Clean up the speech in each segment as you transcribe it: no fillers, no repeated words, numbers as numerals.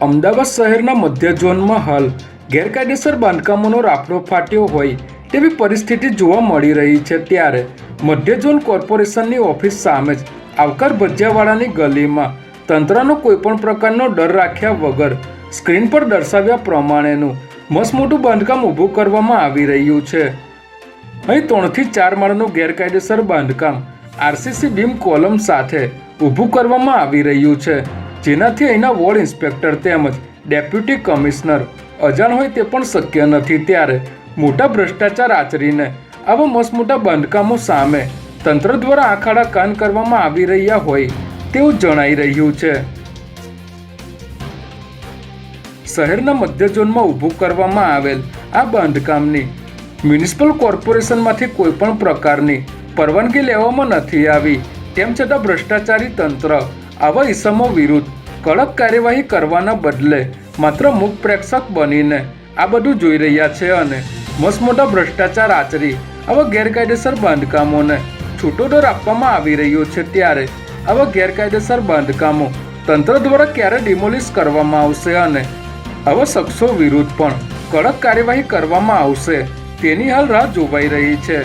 અમદાવાદ શહેરના મધ્ય ઝોનમાં હાલ ગેરકાયદેસર બાંધકામોનો રાફડો ફાટ્યો હોય તેવી પરિસ્થિતિ જોવા મળી રહી છે। ત્યારે મધ્ય ઝોન કોર્પોરેશનની ઓફિસ સામે જ આવકાર ભજીયાવાળાની ગલીમાં તંત્રનો કોઈપણ પ્રકારનો ડર રાખ્યા વગર સ્ક્રીન પર દર્શાવ્યા પ્રમાણેનું મસમોટું બાંધકામ ઊભું કરવામાં આવી રહ્યું છે। અહીં 3 થી 4 માળનું ગેરકાયદેસર બાંધકામ આરસીસી બીમ કોલમ સાથે ઊભું કરવામાં આવી રહ્યું છે, જેનાથી અહીંના વોર્ડ ઇન્સ્પેક્ટર તેમજ ડેપ્યુટી કમિશનર અજાણ હોય તે પણ શક્ય નથી। ત્યારે મોટા ભ્રષ્ટાચાર આચરીને આવા મસમોટા બાંધકામો સામે તંત્ર દ્વારા આંખ આડા કાન કરવામાં આવી રહ્યા હોય તેવું જણાઈ રહ્યું છે। શહેરના મધ્ય ઝોનમાં ઊભું કરવામાં આવેલ આ બાંધકામની મ્યુનિસિપલ કોર્પોરેશનમાંથી કોઈપણ પ્રકારની પરવાનગી લેવામાં નથી આવી, તેમ છતાં ભ્રષ્ટાચારી તંત્ર આવા ઇસમો વિરુદ્ધ કડક કાર્યવાહી કરવાના બદલે માત્ર મૂક પ્રેક્ષક બનીને આ બધું જોઈ રહ્યા છે અને મસમોટા ભ્રષ્ટાચાર આચરી આવા ગેરકાયદેસર બાંધકામોને છૂટો દર આપવામાં આવી રહ્યો છે। ત્યારે આવા ગેરકાયદેસર બાંધકામો તંત્ર દ્વારા ક્યારે ડિમોલિશ કરવામાં આવશે અને આવા શખ્સો વિરુદ્ધ પણ કડક કાર્યવાહી કરવામાં આવશે તેની હાલ રાહ જોવાઈ રહી છે।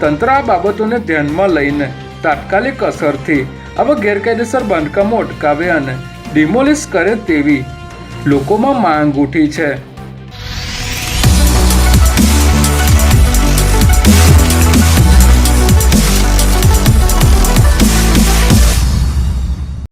તંત્ર આ બાબતોને ધ્યાનમાં લઈને તાત્કાલિક અસરથી આવા ગેરકાયદેસર બાંધકામો અટકાવે અને ડિમોલિશ કરે તેવી લોકોમાં માંગ ઉઠી છે।